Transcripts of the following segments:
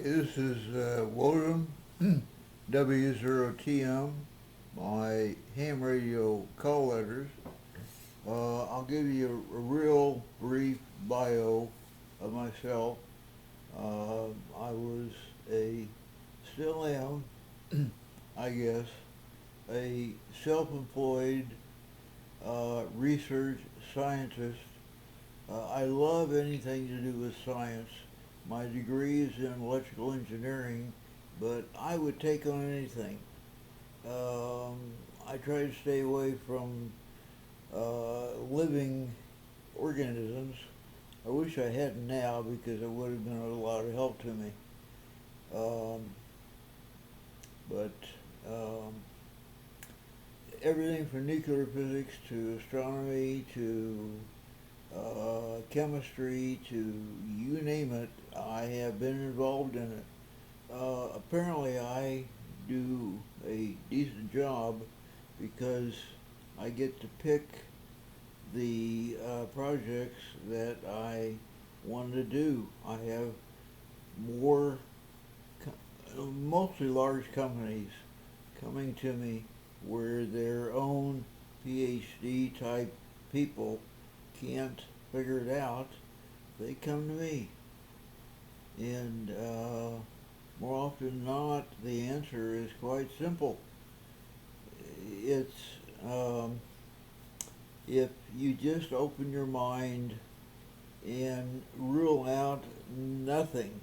This is Woden W0TM, my ham radio call letters. I'll give you a real brief bio of myself. I was still am, I guess, a self-employed research scientist. I love anything to do with science. My degree is in electrical engineering, but I would take on anything. I try to stay away from living organisms. I wish I hadn't now because it would have been a lot of help to me. But everything from nuclear physics to astronomy to chemistry to you name it, I have been involved in it. Apparently I do a decent job because I get to pick the projects that I want to do. I have mostly large companies coming to me where their own PhD type people can't figure it out. They come to me, and more often than not, the answer is quite simple. It's if you just open your mind and rule out nothing,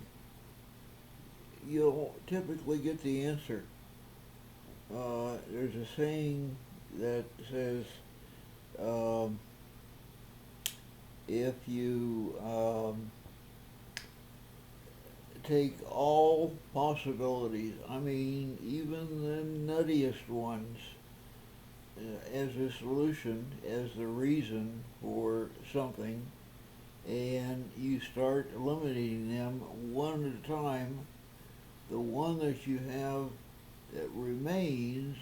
you'll typically get the answer. There's a saying that says, if you take all possibilities, I mean even the nuttiest ones, as a solution, as the reason for something, and you start eliminating them one at a time, the one that you have that remains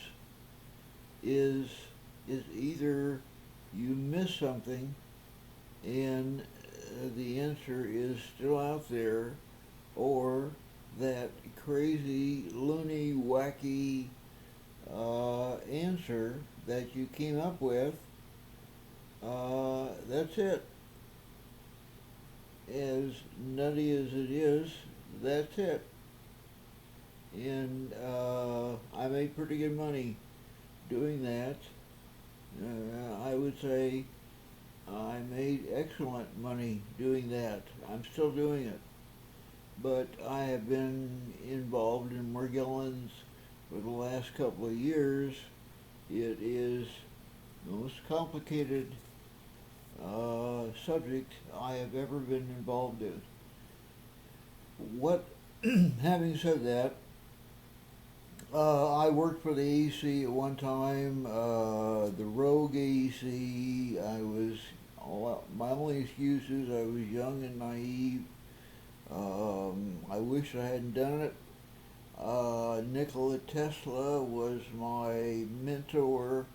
is either you miss something and the answer is still out there, or that crazy, loony, wacky answer that you came up with, that's it. As nutty as it is, that's it. And I made pretty good money doing that. I would say I made excellent money doing that. I'm still doing it. But I have been involved in Morgellons for the last couple of years. It is the most complicated subject I have ever been involved in. Having said that, I worked for the AEC at one time, the rogue AEC. My only excuse is I was young and naive. I wish I hadn't done it. Nikola Tesla was my mentor.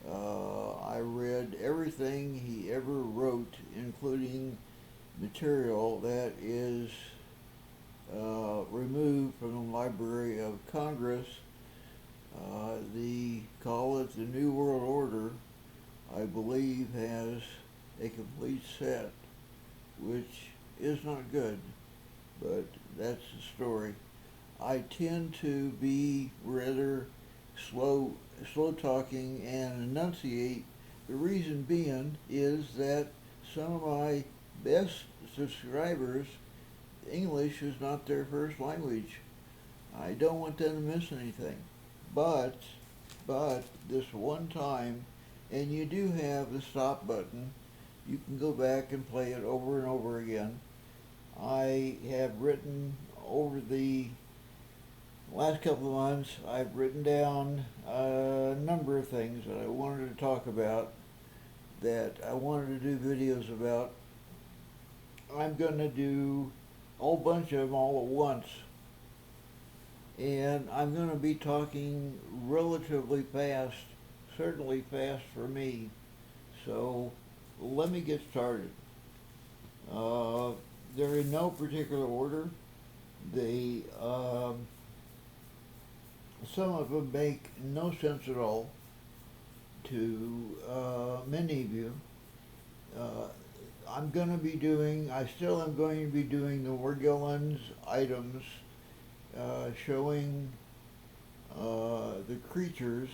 I read everything he ever wrote, including material that is removed from the Library of Congress. Call it the New World Order, I believe, has a complete set, which is not good, but that's the story. I tend to be rather slow talking and enunciate. The reason being is that some of my best subscribers, English is not their first language. I don't want them to miss anything. But this one time, and you do have the stop button, you can go back and play it over and over again. I have written over the last couple of months, I've written down a number of things that I wanted to talk about, that I wanted to do videos about. I'm going to do a whole bunch of them all at once. And I'm going to be talking relatively fast, certainly fast for me. So let me get started. They're in no particular order. They, some of them make no sense at all to many of you. Uh, I still am going to be doing the Morgellons items, showing the creatures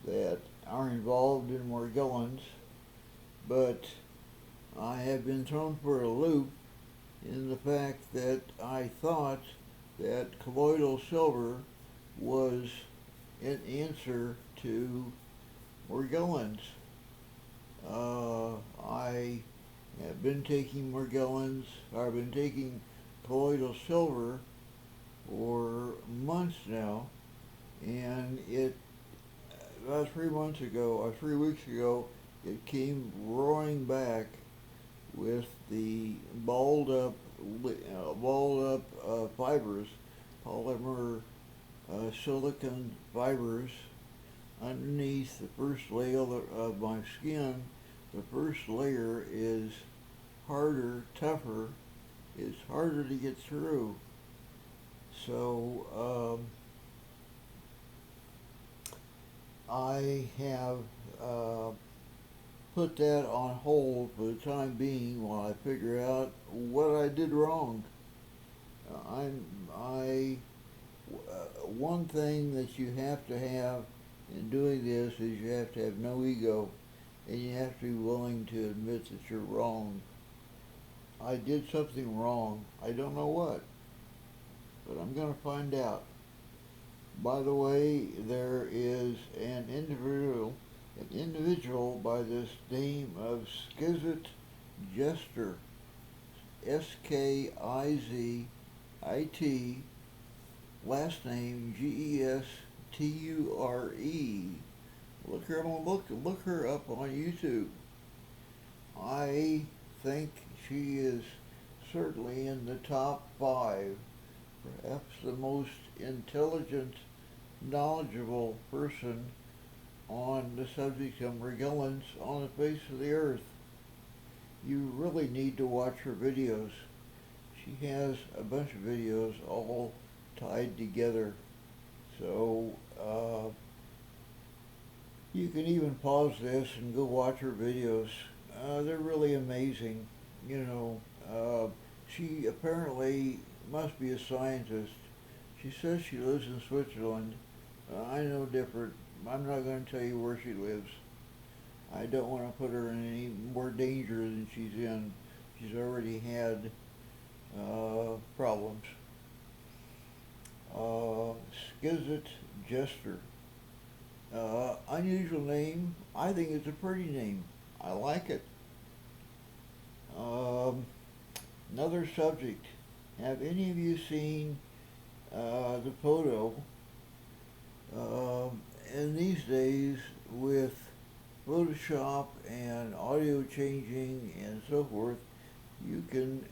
that are involved in Morgellons, but I have been thrown for a loop in the fact that I thought that colloidal silver was an answer to Morgellons. I have been taking I've been taking colloidal silver for months now, and about 3 months ago, or 3 weeks ago, it came roaring back with the balled up fibers, polymer silicon fibers underneath the first layer of my skin. The first layer is harder, tougher. It's harder to get through. So I have put that on hold for the time being while I figure out what I did wrong. One thing that you have to have in doing this is you have to have no ego, and you have to be willing to admit that you're wrong. I did something wrong. I don't know what, but I'm going to find out. By the way, there is an individual by this name of Skizit Jester, Skizit, last name Gesture. Look her up on YouTube. I think she is certainly in the top 5, perhaps the most intelligent, knowledgeable person on the subject of Morgellons on the face of the earth. You really need to watch her videos. She has a bunch of videos all tied together. So you can even pause this and go watch her videos. They're really amazing. She apparently must be a scientist. She says she lives in Switzerland. I know different. I'm not going to tell you where she lives. I don't want to put her in any more danger than she's in. She's already had problems. Skizit Jester. Unusual name. I think it's a pretty name. I like it. Another subject. Have any of you seen the photo? In these days, with Photoshop and audio changing and so forth,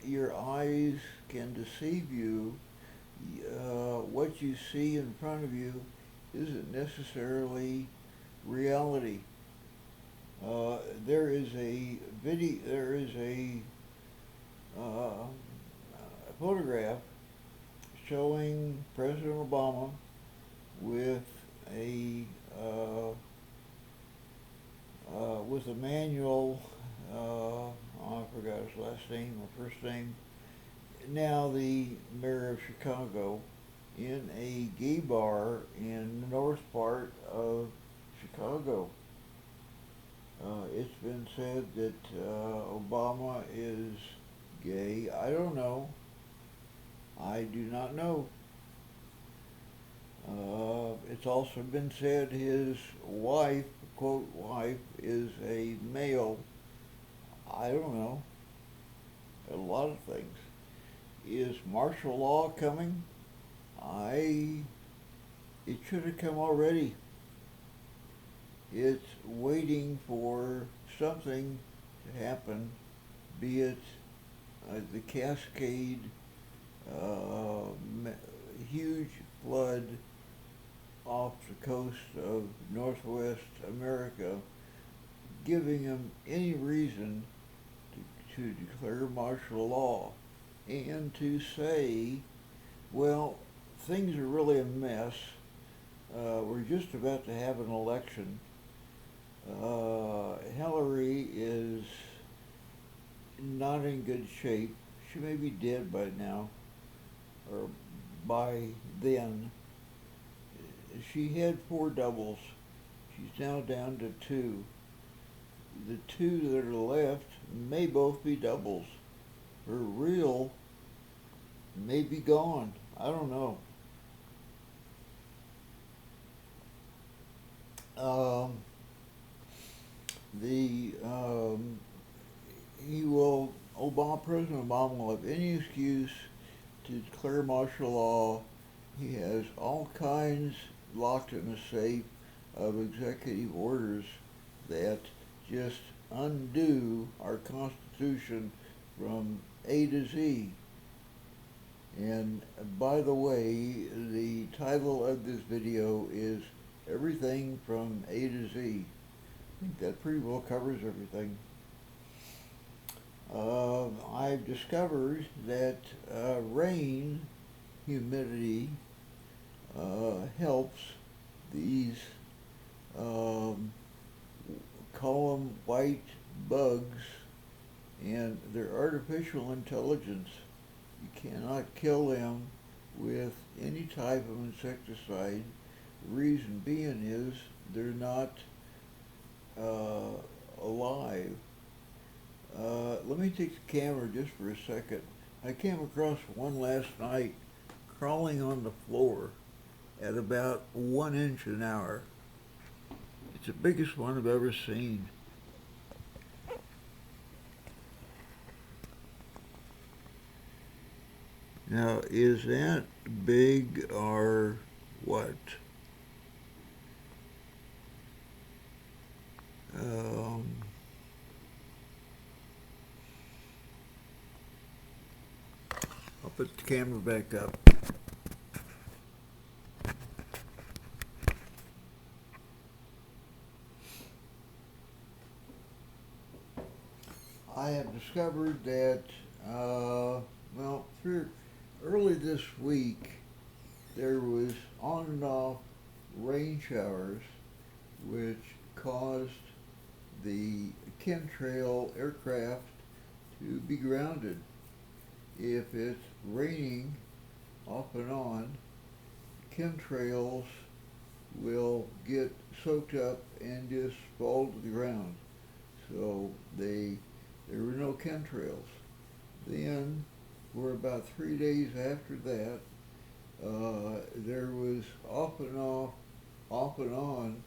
your eyes can deceive you. What you see in front of you isn't necessarily reality. There is a photograph showing President Obama with a manual. I forgot his last name or first name. Now the mayor of Chicago, in a gay bar in the north part of Chicago. It's been said that Obama is gay. I don't know. I do not know. It's also been said his wife, quote, wife, is a male. I don't know. A lot of things. Is martial law coming? It should have come already. It's waiting for something to happen, be it the Cascade, huge flood off the coast of Northwest America, giving them any reason to declare martial law and to say Well, things are really a mess. We're just about to have an election. Hillary is not in good shape. She may be dead by now, or by then. She had 4 doubles. She's now down to 2. The 2 that are left may both be doubles. Her real may be gone. I don't know. Um, President Obama will have any excuse to declare martial law. He has all kinds locked in a safe of executive orders that just undo our Constitution from A to Z. And by the way, the title of this video is Everything from A to Z. I think that pretty well covers everything. I've discovered that rain, humidity, helps these, call them white bugs, and they're artificial intelligence. You cannot kill them with any type of insecticide. The reason being is they're not alive. Let me take the camera just for a second. I came across one last night crawling on the floor at about 1 inch an hour. It's the biggest one I've ever seen. Now, is that big or what? I'll put the camera back up. I have discovered that, early this week, there was on and off rain showers, which caused the chemtrail aircraft to be grounded. If it's raining off and on, chemtrails will get soaked up and just fall to the ground. So there were no chemtrails. Then, for about 3 days after that, there was off and on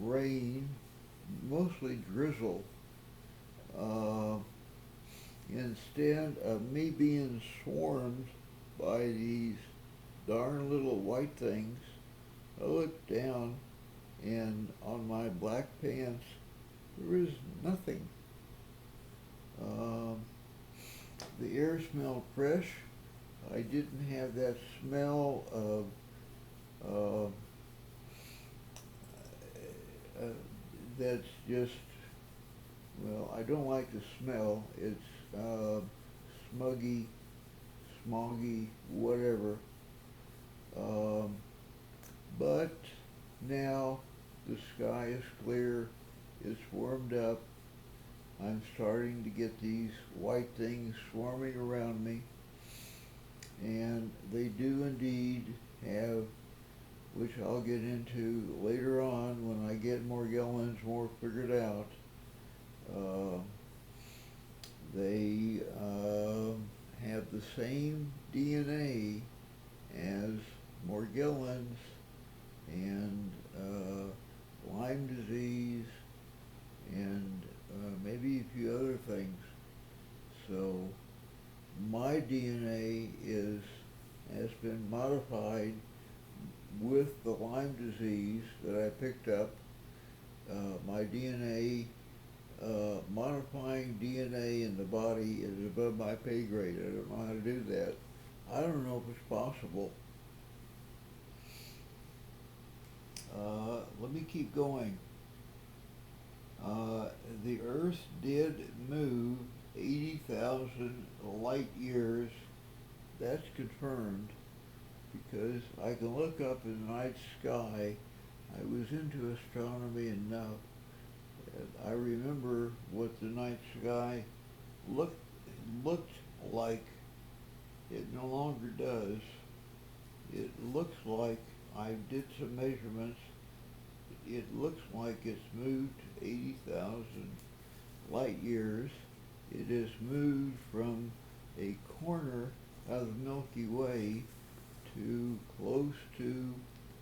rain, mostly drizzle. Instead of me being swarmed by these darn little white things, I looked down, and on my black pants, there was nothing. The air smelled fresh. I didn't have that smell of that's just, I don't like the smell. It's smuggy, smoggy, whatever. But now the sky is clear, it's warmed up. I'm starting to get these white things swarming around me, and they do indeed have, which I'll get into later on when I get Morgellons more figured out. They have the same DNA as Morgellons and Lyme disease and maybe a few other things. So my DNA has been modified with the Lyme disease that I picked up. My DNA, modifying DNA in the body is above my pay grade. I don't know how to do that. I don't know if it's possible. Let me keep going. The Earth did move 80,000 light years. That's confirmed. because I can look up in the night sky. I was into astronomy enough that I remember what the night sky looked looked like. It no longer does. It looks like I did some measurements. It looks like it's moved 80,000 light years. It is moved from a corner of the Milky Way to close to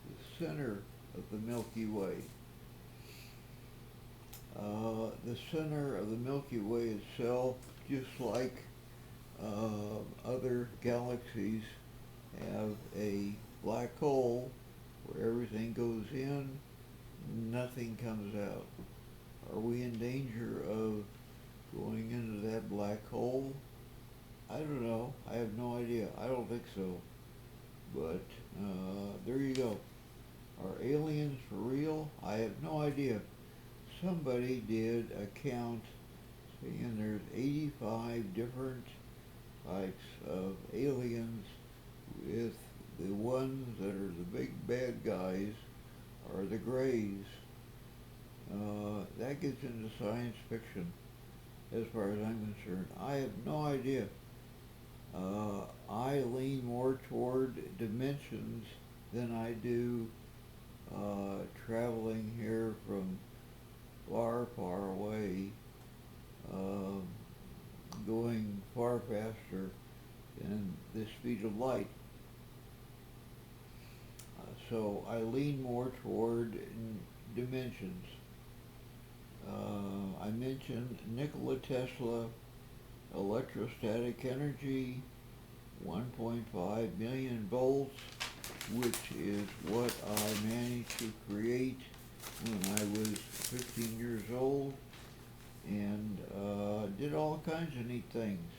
the center of the Milky Way. The center of the Milky Way itself, just like other galaxies, have a black hole where everything goes in, nothing comes out. Are we in danger of going into that black hole? I don't know. I have no idea. I don't think so. But there you go. Are aliens for real? I have no idea. Somebody did a count saying there's 85 different types of aliens, with the ones that are the big bad guys are the Greys. That gets into science fiction as far as I'm concerned. I have no idea. I lean more toward dimensions than I do traveling here from far, far away, going far faster than the speed of light. So I lean more toward dimensions. I mentioned Nikola Tesla, electrostatic energy, 1.5 million volts, which is what I managed to create when I was 15 years old, and did all kinds of neat things.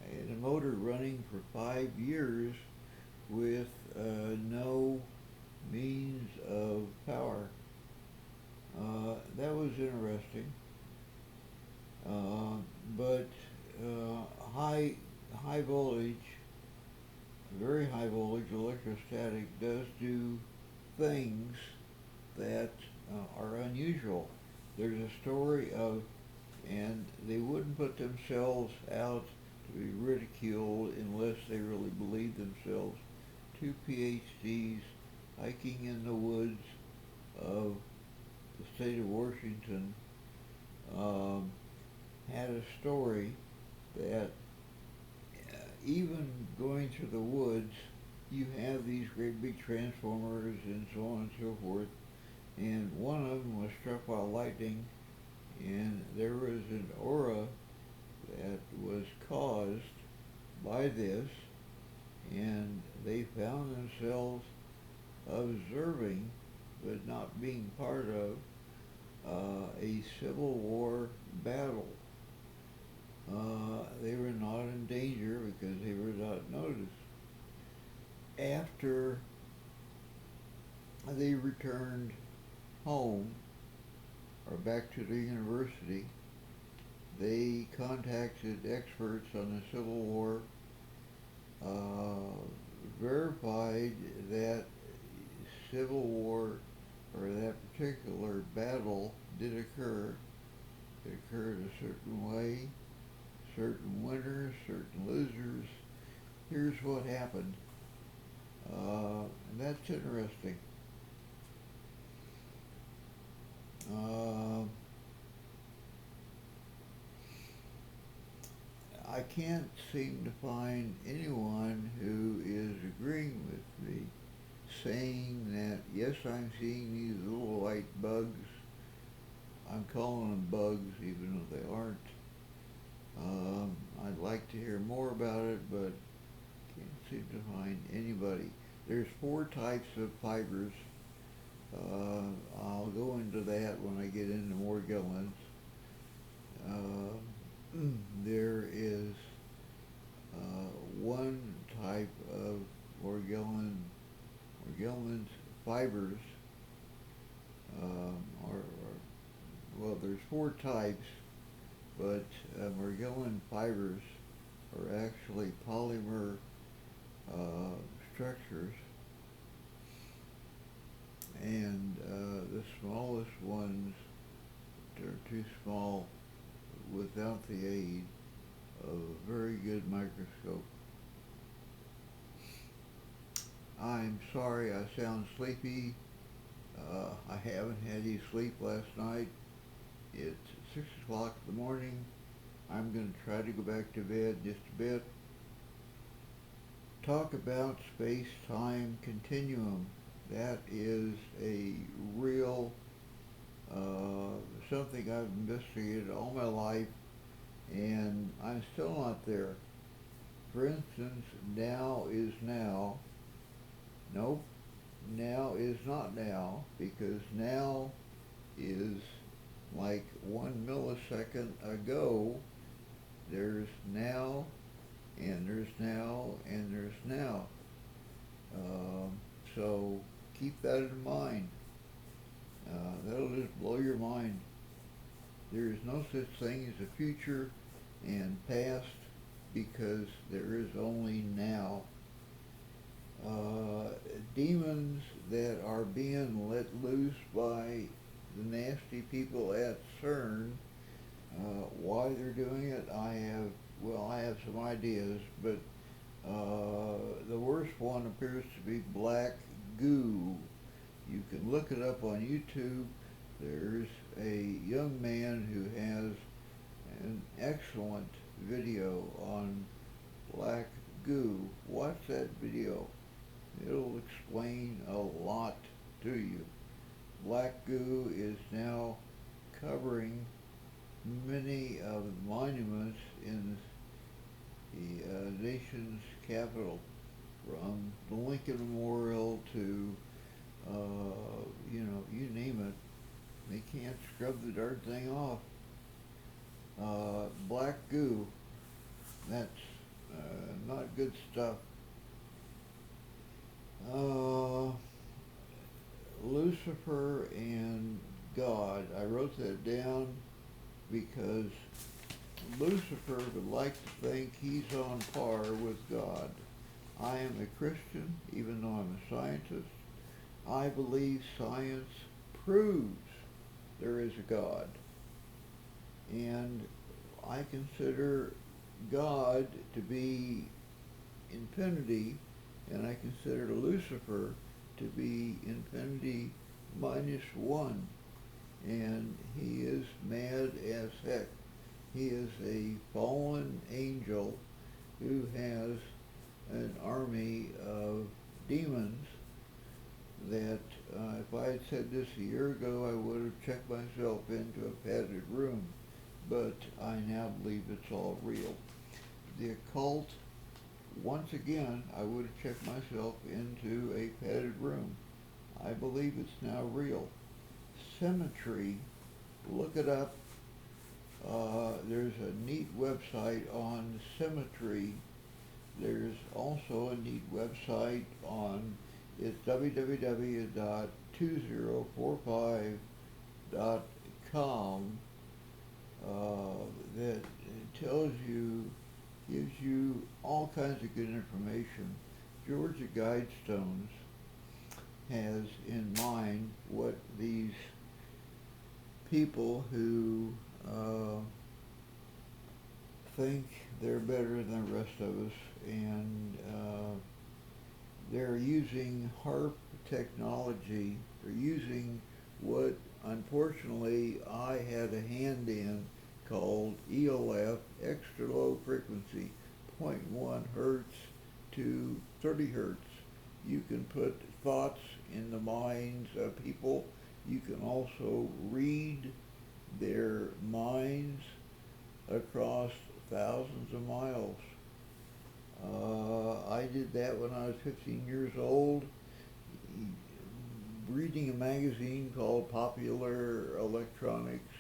I had a motor running for 5 years with no means of power. That was interesting. But high voltage, very high voltage electrostatic does do things that are unusual. There's a story of, and they wouldn't put themselves out to be ridiculed unless they really believed themselves, 2 PhDs hiking in the woods of the state of Washington had a story that even going through the woods, you have these great big transformers and so on and so forth, and one of them was struck by lightning, and there was an aura that was caused by this, and they found themselves observing, but not being part of, a Civil War battle. They were not in danger because they were not noticed. After they returned home, or back to the university, they contacted experts on the Civil War, verified that Civil War, or that particular battle, did occur. It occurred a certain way, certain winners, certain losers. Here's what happened. And that's interesting. I can't seem to find anyone who is agreeing with me, saying that, yes, I'm seeing these little white bugs. I'm calling them bugs even though they aren't. I'd like to hear more about it, but can't seem to find anybody. There's 4 types of fibers. I'll go into that when I get into Morgellons. There is one type of Morgellons fibers, well, there's 4 types, but Morgellon fibers are actually polymer structures, and the smallest ones are too small without the aid of a very good microscope. I'm sorry I sound sleepy. I haven't had any sleep last night. It's 6 o'clock in the morning. I'm going to try to go back to bed just a bit. Talk about space-time continuum. That is a real something I've investigated all my life, and I'm still not there. For instance, now is now. Nope, now is not now, because now is like 1 millisecond ago. There's now, and there's now, and there's now. So keep that in mind. That'll just blow your mind. There is no such thing as a future and past, because there is only now. Demons that are being let loose by the nasty people at CERN, why they're doing it, I have some ideas, but the worst one appears to be black goo. You can look it up on YouTube. There's a young man who has an excellent video on black goo. Watch that video. It'll explain a lot to you. Black goo is now covering many of the monuments in the nation's capital, from the Lincoln Memorial to, you name it. They can't scrub the darn thing off. Black goo, that's not good stuff. Lucifer and God. I wrote that down because Lucifer would like to think he's on par with God. I am a Christian, even though I'm a scientist. I believe science proves there is a God. And I consider God to be infinity, and I consider Lucifer to be infinity minus one. And he is mad as heck. He is a fallen angel who has an army of demons that if I had said this a year ago, I would have checked myself into a padded room. But I now believe it's all real. The occult, once again, I would have checked myself into a padded room. I believe it's now real. Symmetry, look it up. There's a neat website on symmetry. There's also a neat website on, it's www.2045.com that tells you, gives you all kinds of good information. Georgia Guidestones has in mind what these people who think they're better than the rest of us, and they're using HARP technology. They're using what unfortunately I had a hand in called ELF, extra low frequency, 0.1 hertz to 30 hertz. You can put thoughts in the minds of people. You can also read their minds across thousands of miles. I did that when I was 15 years old, reading a magazine called Popular Electronics,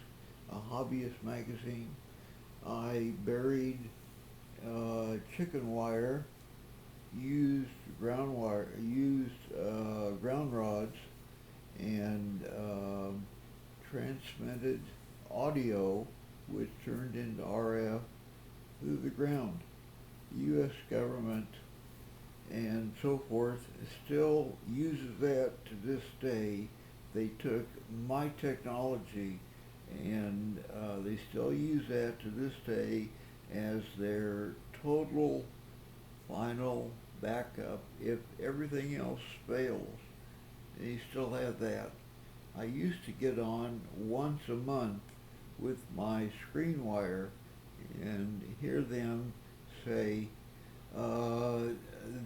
a hobbyist magazine. I buried chicken wire, used ground rods, and transmitted audio, which turned into RF through the ground. The U.S. government and so forth still uses that to this day they took my technology and they still use that to this day as their total final backup if everything else fails. They still have that. I used to get on once a month with my screen wire and hear them say,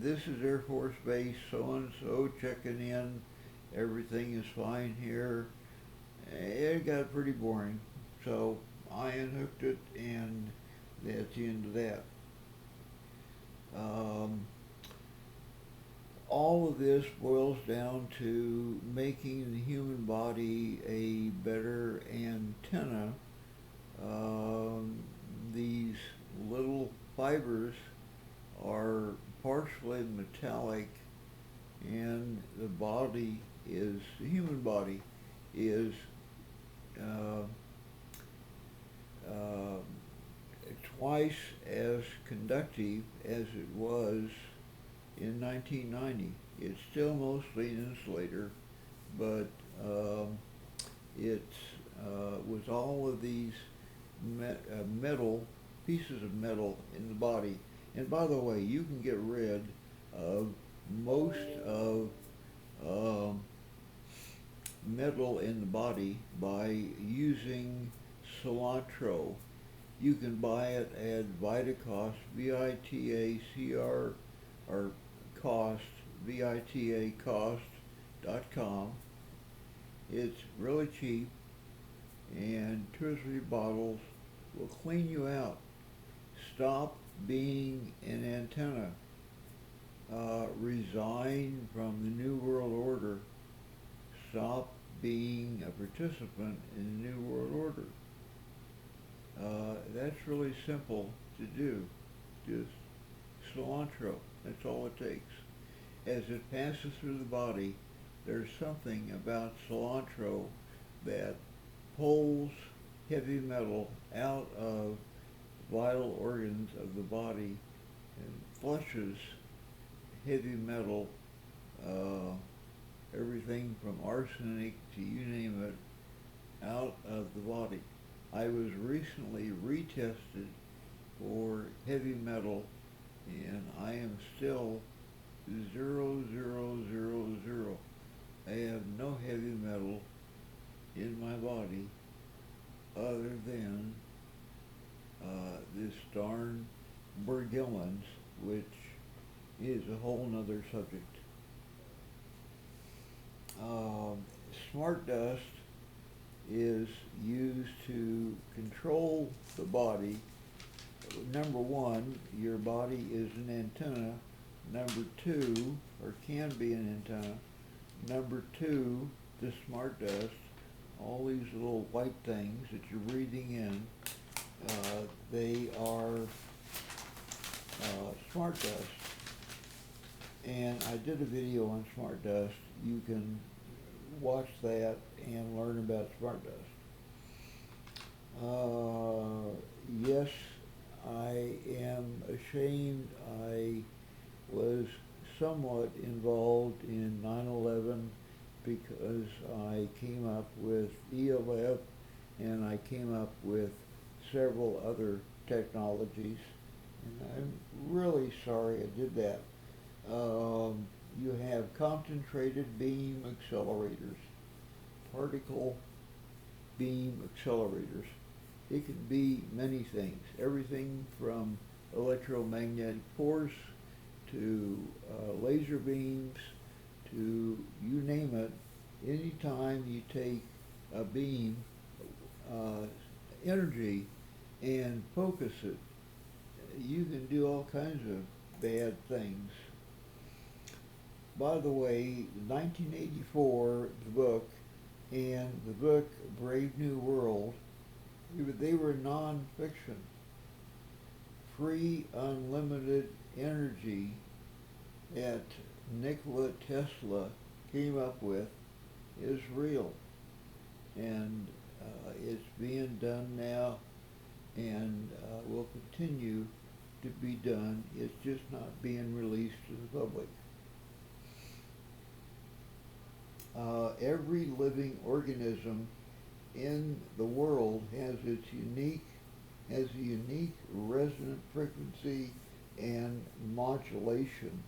this is Air Force Base so-and-so checking in, everything is fine here. It got pretty boring, so I unhooked it, and that's the end of that. All of this boils down to making the human body a better antenna. These little fibers are partially metallic, and the human body is twice as conductive as it was in 1990. It's still mostly an insulator, but it's with all of these pieces of metal in the body. And by the way, you can get rid of most of metal in the body by using cilantro. You can buy it at Vitacost, VITACR, or cost, VITAcost.com. It's really cheap, and 2 or 3 bottles will clean you out. Stop being an antenna. Resign from the New World Order. Stop being a participant in the New World Order. That's really simple to do. Just cilantro. That's all it takes. As it passes through the body, there's something about cilantro that pulls heavy metal out of vital organs of the body and flushes heavy metal, everything from arsenic to you name it, out of the body. I was recently retested for heavy metal, and I am still 0, 0, 0, 0. I have no heavy metal in my body other than this darn Bergillans, which is a whole nother subject. Smart dust is used to control the body. Number one, your body is an antenna. Number two, or can be an antenna. Number two, the smart dust, all these little white things that you're breathing in, they are smart dust. And I did a video on smart dust. You can watch that and learn about smart dust. Yes, I am ashamed I was somewhat involved in 9/11 because I came up with ELF and I came up with several other technologies, and I'm really sorry I did that. You have concentrated beam accelerators, particle beam accelerators. It can be many things, everything from electromagnetic force to laser beams to you name it. Anytime you take a beam energy and focus it, you can do all kinds of bad things. By the way, 1984, the book, and the book Brave New World, they were non-fiction. Free unlimited energy that Nikola Tesla came up with is real, and it's being done now, and will continue to be done. It's just not being released to the public. every living organism in the world has a unique resonant frequency and modulation.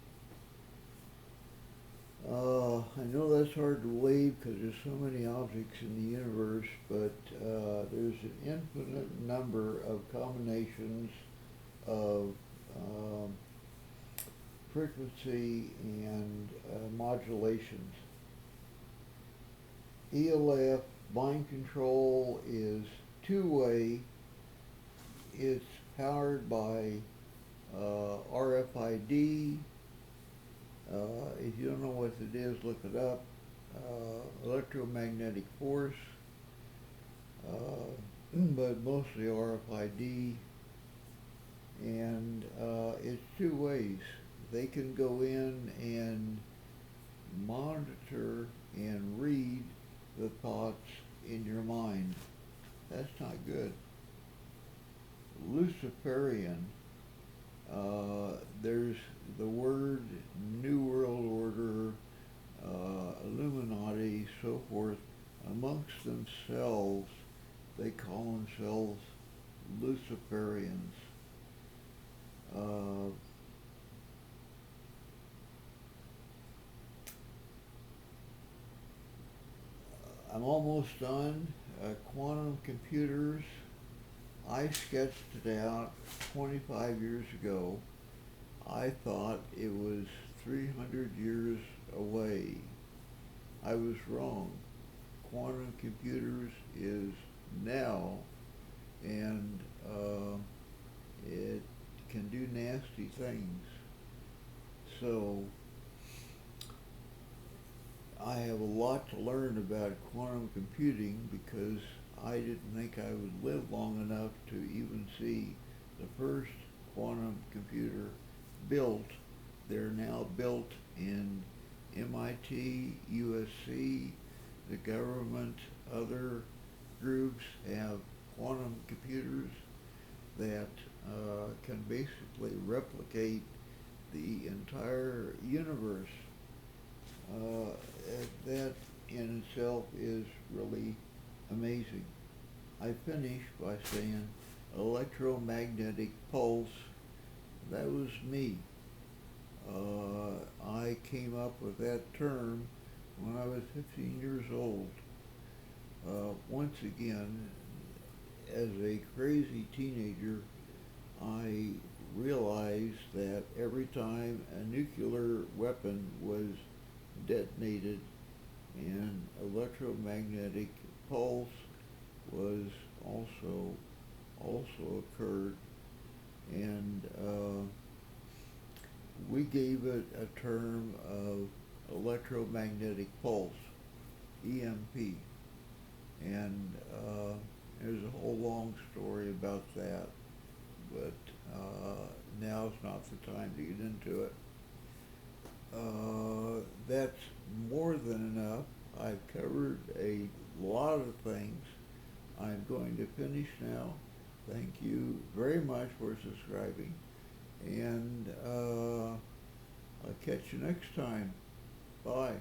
I know that's hard to believe because there's so many objects in the universe, but there's an infinite number of combinations of frequency and modulations. ELF mind control is two-way. It's powered by RFID. If you don't know what it is, look it up. Electromagnetic force, but mostly RFID. And it's two ways. They can go in and monitor and read the thoughts in your mind. That's not good. Luciferian, there's the word New World Order, Illuminati, so forth. Amongst themselves, they call themselves Luciferians. I'm almost done. Quantum computers. I sketched it out 25 years ago. I thought it was 300 years away. I was wrong. Quantum computers is now, and it can do nasty things. So I have a lot to learn about quantum computing because I didn't think I would live long enough to even see the first quantum computer built. They're now built in MIT, USC, the government, other groups have quantum computers that can basically replicate the entire universe. That in itself is really amazing. I finish by saying electromagnetic pulse. That was me. I came up with that term when I was 15 years old. Once again, as a crazy teenager, I realized that every time a nuclear weapon was detonated, an electromagnetic pulse was also occurred, and we gave it a term of electromagnetic pulse, EMP, and there's a whole long story about that, but now's not the time to get into it. That's more than enough. I've covered a lot of things. I'm going to finish now. Thank you very much for subscribing, and I'll catch you next time. Bye.